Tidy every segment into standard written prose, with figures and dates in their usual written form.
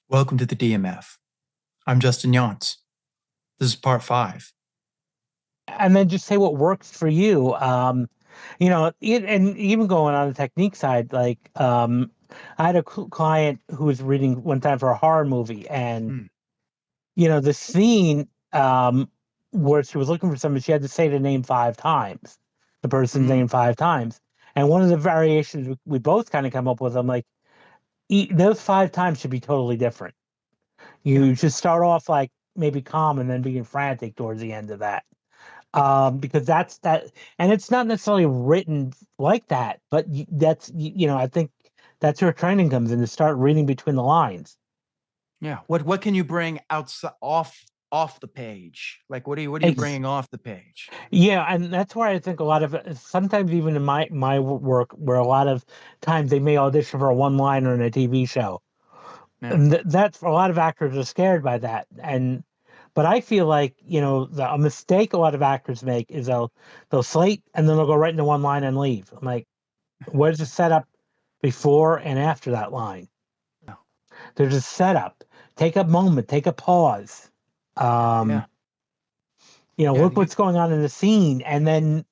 Welcome to the DMF. I'm Justin Younts. This is part 5. And then just say what works for you. And even going on the technique side, I had a client who was reading one time for a horror movie, and Mm. the scene where she was looking for somebody, she had to say the name 5 times, the person's Mm. name 5 times. And one of the variations we both kind of come up with, I'm like, those 5 times should be totally different. Yeah. You should start off like maybe calm and then being frantic towards the end of that. Because that's that, and it's not necessarily written like that, but I think that's where training comes in, to start reading between the lines. Yeah. What can you bring outside off the page? Like what are you Ex- bringing off the page? yeah, and that's why I think a lot of sometimes even in my work, where a lot of times they may audition for a one liner in a TV show, Yeah. and that's a lot of actors are scared by that. But I feel like a mistake a lot of actors make is they'll slate and then they'll go right into one line and leave. I'm like, where's the setup before and after that line? Yeah. There's a setup. Take a moment, take a pause. Yeah. Um, Yeah. look what's going on in the scene, and then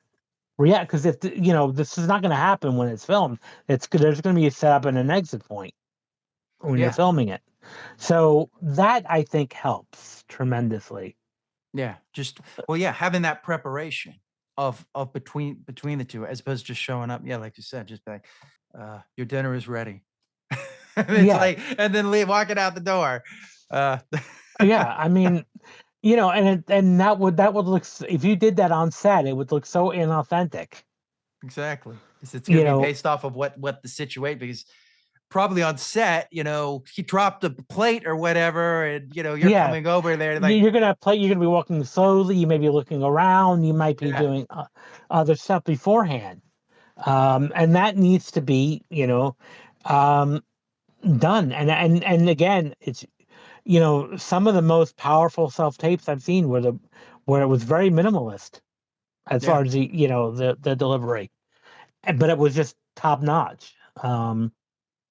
react. Because if this is not going to happen when it's filmed, there's going to be a setup and an exit point when you're Yeah. filming it. So that I think helps tremendously. Yeah. Just well, yeah, having that preparation of between the two, as opposed to just showing up. Yeah, like you said, just like your dinner is ready. It's Yeah, like, and then walking out the door. Uh yeah. I mean, and that would look if you did that on set, it would look so inauthentic. exactly. It's going You to be know, based off of what the situation, because probably on set, he dropped a plate or whatever, and you're yeah. coming over there like, You're gonna be walking slowly. You may be looking around. You might be yeah, doing other stuff beforehand, and that needs to be um, done. And again, it's some of the most powerful self tapes I've seen where it was very minimalist as yeah, far as the delivery, but it was just top notch.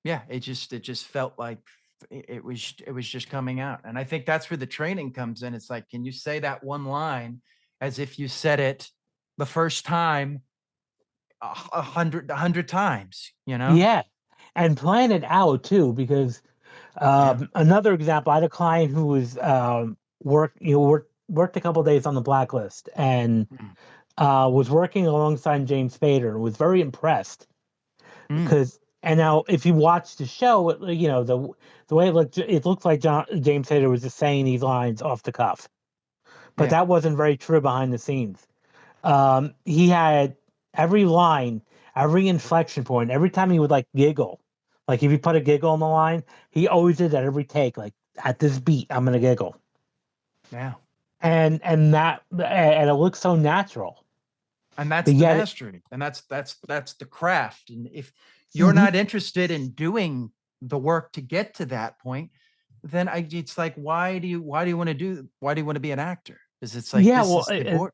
yeah. It just felt like it was just coming out, and I think that's where the training comes in. It's like, can you say that one line as if you said it the first time a hundred times? Yeah, and plan it out too, because Yeah. another example, I had a client who was worked a couple days on the blacklist, and Mm. was working alongside James Spader, and was very impressed Mm. because. And now, if you watch the show, the way it looked like James Spader was just saying these lines off the cuff, but Yeah. that wasn't very true behind the scenes. He had every line, every inflection point, every time he would like giggle, like if he put a giggle on the line, he always did that every take. Like, at this beat, I'm gonna giggle, Yeah. and it looks so natural. And that's But the yet, mastery, and that's the craft. And if you're mhm. not interested in doing the work to get to that point, then it's like, why do you want to be an actor? Because it's like, Yeah, this well, is the board.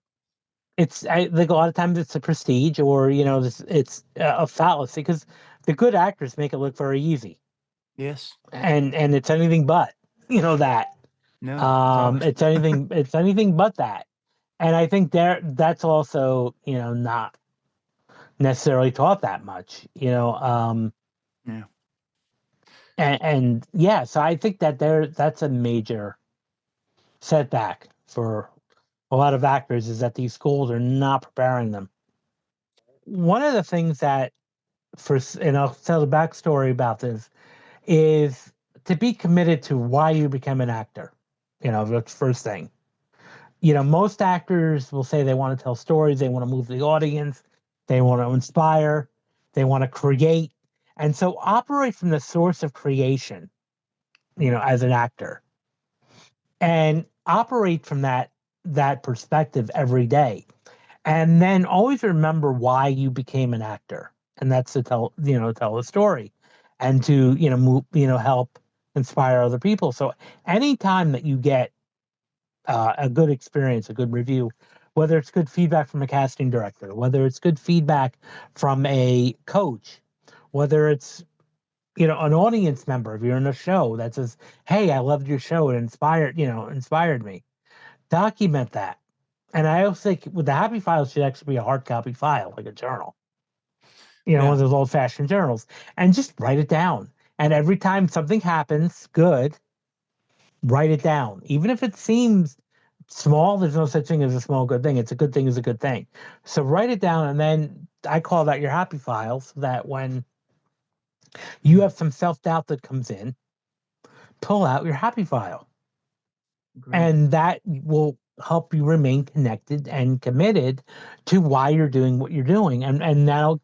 it's I think a lot of times it's a prestige, or it's a fallacy, because the good actors make it look very easy, Yes. and it's anything but that. No, it's all. It's anything but that. And I think that's also, not necessarily taught that much, Yeah. and yeah, so I think that's a major setback for a lot of actors, is that these schools are not preparing them. One of the things that, and I'll tell the backstory about this, is to be committed to why you become an actor. That's the first thing. Most actors will say they want to tell stories, they want to move the audience, they want to inspire, they want to create. And so operate from the source of creation, Mm. as an actor, and operate from that perspective every day. And then always remember why you became an actor. And that's to tell a story, and to, help inspire other people. So anytime that you get a good experience, a good review, whether it's good feedback from a casting director, whether it's good feedback from a coach, whether it's an audience member, if you're in a show that says, "Hey, I loved your show. It inspired me." Document that. And I also think with the happy file should actually be a hard copy file, like a journal, one of Yeah. those old fashioned journals, and just write it down. And every time something happens, good, write it down. Even if it seems small, there's no such thing as a small good thing. It's a good thing is a good thing. So write it down, and then I call that your happy file, so that when you Mm, have some self doubt that comes in, pull out your happy file. agreed. And that will help you remain connected and committed to why you're doing what you're doing. And that'll,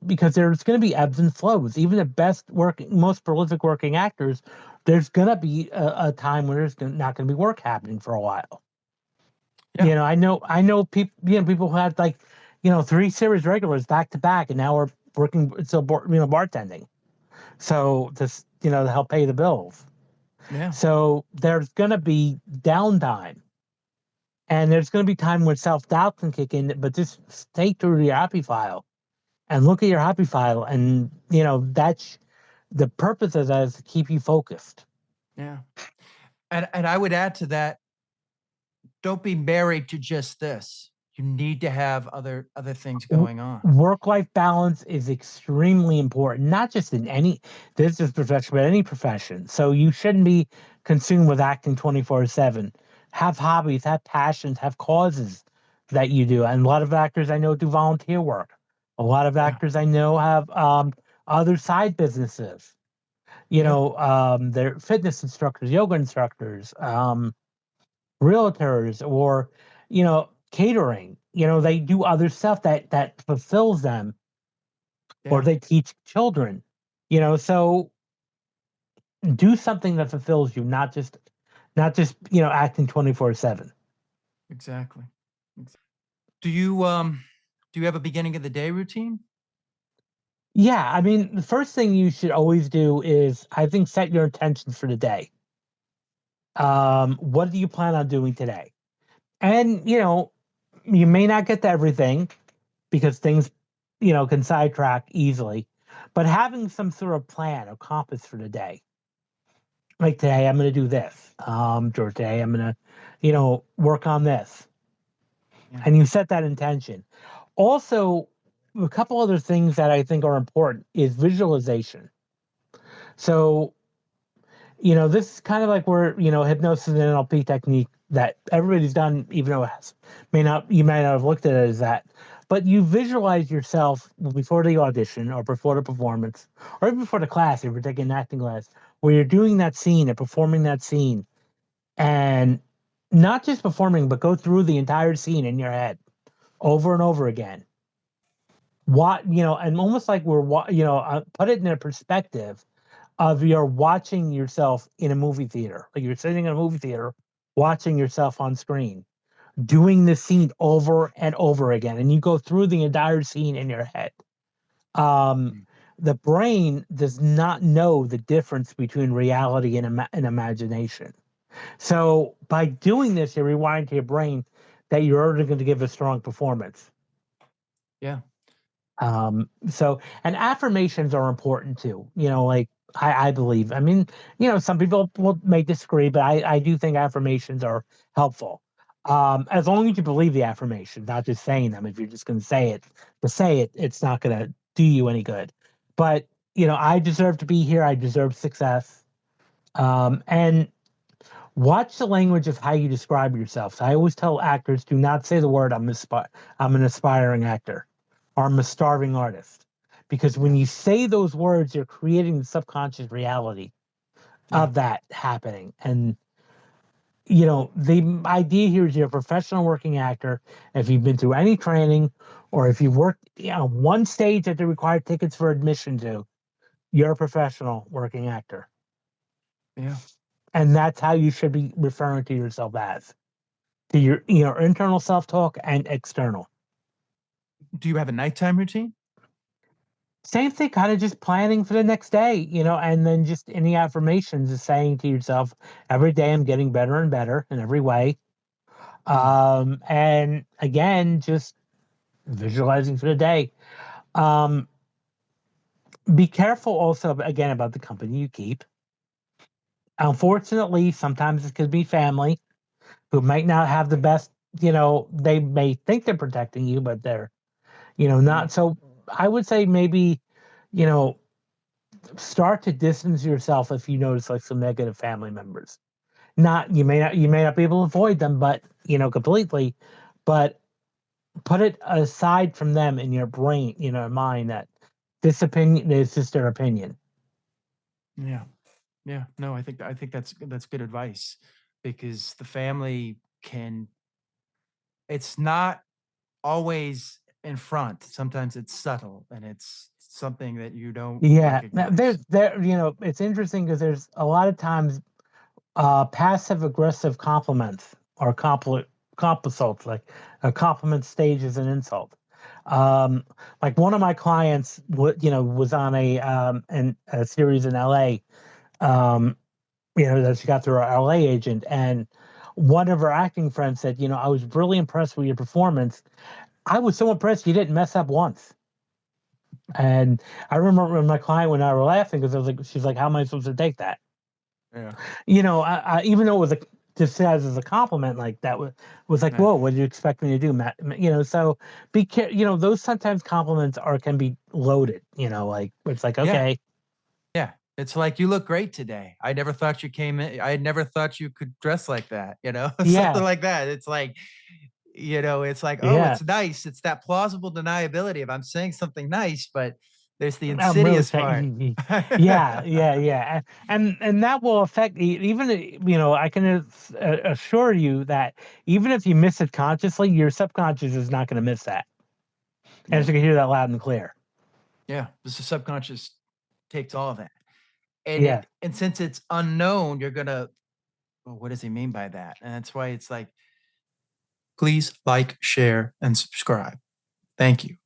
because there's going to be ebbs and flows. Even the best working, most prolific working actors, there's going to be a time where there's not going to be work happening for a while. Yeah. I know people, people who had like, three series regulars back to back, and now we're working still, bartending. So this, to help pay the bills. Yeah. So there's going to be downtime, and there's going to be time when self doubt can kick in. But just stay true to your happy file and look at your happy file, and that's the purpose of that is to keep you focused. Yeah. And I would add to that, don't be married to just this. You need to have other things going on. Work life balance is extremely important, not just in any business profession, but any profession. So you shouldn't be consumed with acting 24/7. Have hobbies, have passions, have causes that you do. And a lot of actors I know do volunteer work. A lot of Yeah. actors I know have other side businesses. Yeah. They're fitness instructors, yoga instructors, realtors, or catering. They do other stuff that fulfills them, or Yeah. they teach children. So do something that fulfills you, not just acting 24/7. Exactly. Do you have a beginning of the day routine? Yeah, I mean, the first thing you should always do is, I think, set your intentions for the day. What do you plan on doing today? And you may not get to everything, because things, can sidetrack easily. But having some sort of plan or compass for the day, like today, I'm going to do this. Or today, I'm going to, work on this, Yeah. and you set that intention. Also, a couple other things that I think are important is visualization. So, this is kind of like where, hypnosis and NLP technique that everybody's done, even though you may not have looked at it as that, but you visualize yourself before the audition or before the performance, or even before the class, if you're taking an acting class, where you're doing that scene and performing that scene, and not just performing, but go through the entire scene in your head over and over again. And almost like put it in a perspective of you're watching yourself in a movie theater. Like you're sitting in a movie theater watching yourself on screen, doing the scene over and over again. And you go through the entire scene in your head. Um, Mm. the brain does not know the difference between reality and imagination. So by doing this, you rewind to your brain that you're already going to give a strong performance. Yeah. And affirmations are important too. Like I believe. I mean, some people may disagree, but I do think affirmations are helpful. As long as you believe the affirmation, not just saying them. If you're just going to say it to say it, it's not going to do you any good. But I deserve to be here. I deserve success. And watch the language of how you describe yourself. So I always tell actors, do not say the word I'm an aspiring actor, or I'm a starving artist. Because when Yeah. you say those words, you're creating the subconscious reality Yeah. of that happening. And the idea here is you're a professional working actor. If you've been through any training, or if you've worked one stage that they require tickets for admission to, you're a professional working actor. Yeah. And that's how you should be referring to yourself as, to your internal self-talk and external. Do you have a nighttime routine? Same thing, kind of just planning for the next day, and then just any affirmations is saying to yourself, every day I'm getting better and better in every way. Mm. And again, just visualizing for the day. Um, be careful also again about the company you keep. Unfortunately, sometimes it could be family who might not have the best, they may think they're protecting you, but they're, Yeah. not. So I would say maybe, you know, start to distance yourself if you notice like some negative family members. Not you may not be able to avoid them, but completely, but put it aside from them in your brain, mind that this opinion is just their opinion. Yeah. Yeah. No, I think that's good advice because the family can it's not always in front. Sometimes it's subtle and it's something that you don't Yeah, now recognize. it's interesting because there's a lot of times passive aggressive compliments or compassults, like a compliment stage is an insult. Um, like one of my clients, was on a series in LA, um, that she got through our LA agent, and one of her acting friends said, I was really impressed with your performance. I was so impressed you didn't mess up once. And I remember when my client and I were laughing because I was like, she's like, how am I supposed to take that? Yeah. Even though it was just as a compliment, like that was like, Yeah. whoa, what did you expect me to do, Matt? So those sometimes compliments can be loaded. Like it's like Yeah. okay, Yeah. It's like you look great today. I never thought you came in. I never thought you could dress like that, something yeah, like that. It's like, it's like, oh, yeah, it's nice. It's that plausible deniability of I'm saying something nice, but there's the I'm really insidious part. saying, yeah, yeah, yeah, and that will affect even I can assure you that even if you miss it consciously, your subconscious is not going to miss that, and Yeah. so you can hear that loud and clear. Yeah. Because the subconscious takes all of that. Yeah. And since it's unknown, you're gonna, well, what does he mean by that? And that's why it's like, please like, share, and subscribe. Thank you.